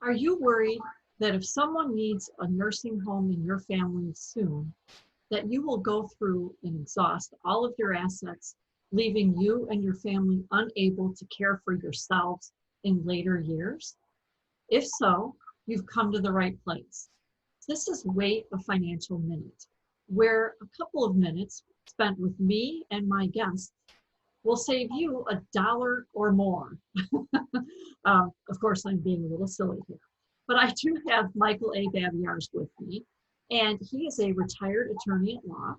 Are you worried that if someone needs a nursing home in your family soon, that you will go through and exhaust all of your assets, leaving you and your family unable to care for yourselves in later years? If so, you've come to the right place. This is Wait a Financial Minute, where a couple of minutes spent with me and my guests will save you $1 or more. Of course, I'm being a little silly here. But I do have Michael A. Babiars with me, and he is a retired attorney at law,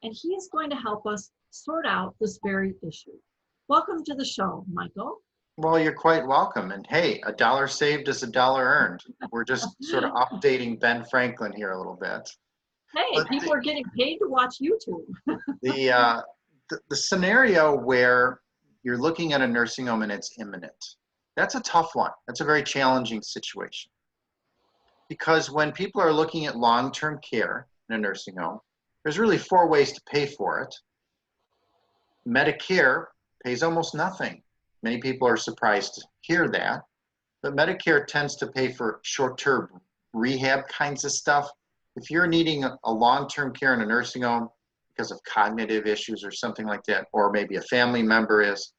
and he is going to help us sort out this very issue. Welcome to the show, Michael. Well, you're quite welcome. And hey, a dollar saved is a dollar earned. We're just sort of updating Ben Franklin here a little bit. Hey, But people are getting paid to watch YouTube. the, uh, the scenario where you're looking at a nursing home and it's imminent, that's a tough one. That's a very challenging situation. Because when people are looking at long-term care in a nursing home, there's really four ways to pay for it. Medicare pays almost nothing. Many people are surprised to hear that, but Medicare tends to pay for short-term rehab kinds of stuff. If you're needing a long-term care in a nursing home because of cognitive issues or something like that, or maybe a family member is,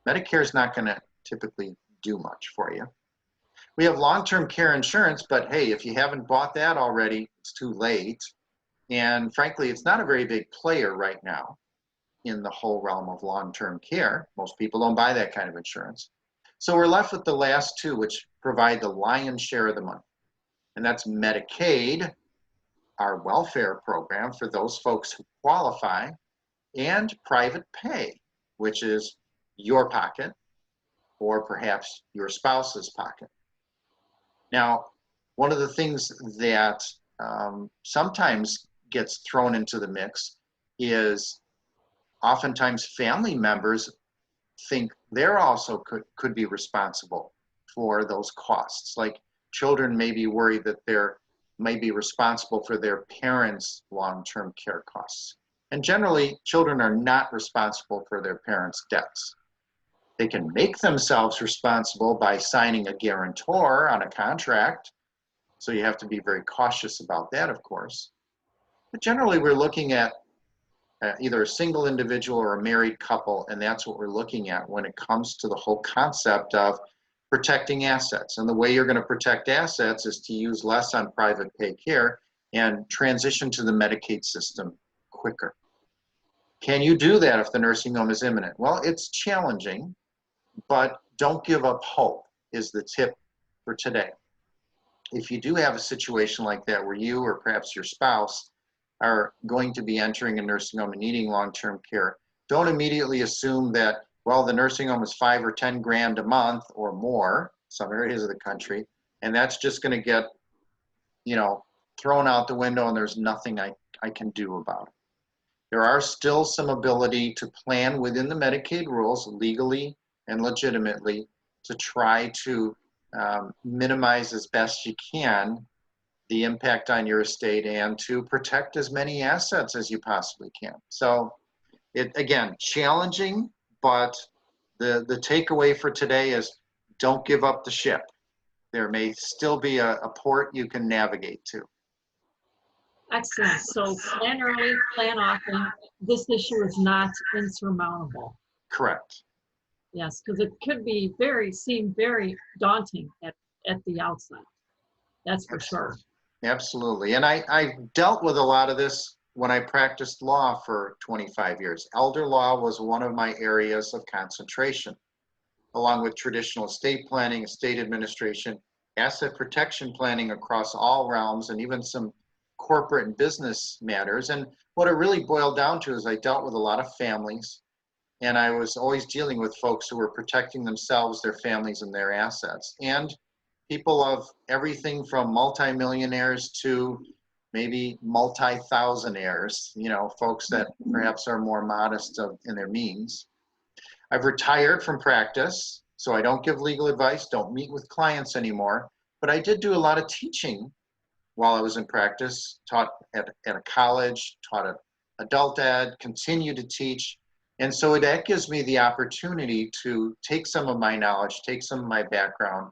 Medicare is not going to typically do much for you. We have long-term care insurance, but hey, if you haven't bought that already, it's too late. And frankly, it's not a very big player right now in the whole realm of long-term care. Most people don't buy that kind of insurance. So we're left with the last two, which provide the lion's share of the money. And that's Medicaid, our welfare program for those folks who qualify, and private pay, which is your pocket or perhaps your spouse's pocket. Now, one of the things that sometimes gets thrown into the mix is oftentimes family members think they're also could be responsible for those costs. Like children may be worried that they're may be responsible for their parents' long-term care costs. And generally, children are not responsible for their parents' debts. They can make themselves responsible by signing a guarantor on a contract. So you have to be very cautious about that, of course. But generally, we're looking at either a single individual or a married couple, and that's what we're looking at when it comes to the whole concept of protecting assets. And the way you're going to protect assets is to use less on private pay care and transition to the Medicaid system quicker. Can you do that if the nursing home is imminent? Well, it's challenging, but don't give up hope is the tip for today. If you do have a situation like that where you or perhaps your spouse are going to be entering a nursing home and needing long-term care, don't immediately assume that, well, the nursing home is $5 or $10 grand a month or more, some areas of the country, and that's just going to get, thrown out the window and there's nothing I can do about it. There are still some ability to plan within the Medicaid rules legally and legitimately to try to minimize as best you can the impact on your estate and to protect as many assets as you possibly can. So again, challenging, but the takeaway for today is don't give up the ship. There may still be a port you can navigate to. Excellent. So plan early, plan often. This issue is not insurmountable. Correct. Yes, because it could seem very daunting at the outset. That's for sure. Absolutely. And I dealt with a lot of this when I practiced law for 25 years. Elder law was one of my areas of concentration, along with traditional estate planning, estate administration, asset protection planning across all realms, and even some corporate and business matters. And what it really boiled down to is I dealt with a lot of families, and I was always dealing with folks who were protecting themselves, their families, and their assets. And people of everything from multimillionaires to maybe multi-thousandaires, folks that perhaps are more modest in their means. I've retired from practice, so I don't give legal advice, don't meet with clients anymore, but I did do a lot of teaching while I was in practice, taught at a college, taught at adult ed, continue to teach. And so that gives me the opportunity to take some of my knowledge, take some of my background,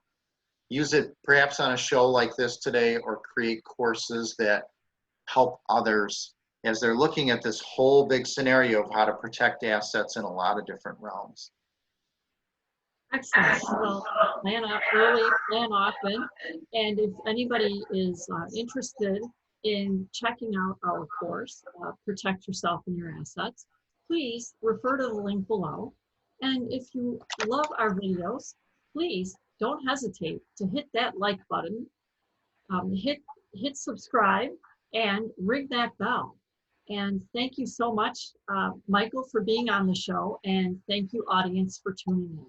use it perhaps on a show like this today, or create courses that help others as they're looking at this whole big scenario of how to protect assets in a lot of different realms. Excellent. Well, plan out early, plan often. And if anybody is interested in checking out our course, Protect Yourself and Your Assets, please refer to the link below. And if you love our videos, please don't hesitate to hit that like button, hit subscribe, and ring that bell. And thank you so much, Michael, for being on the show. And thank you, audience, for tuning in.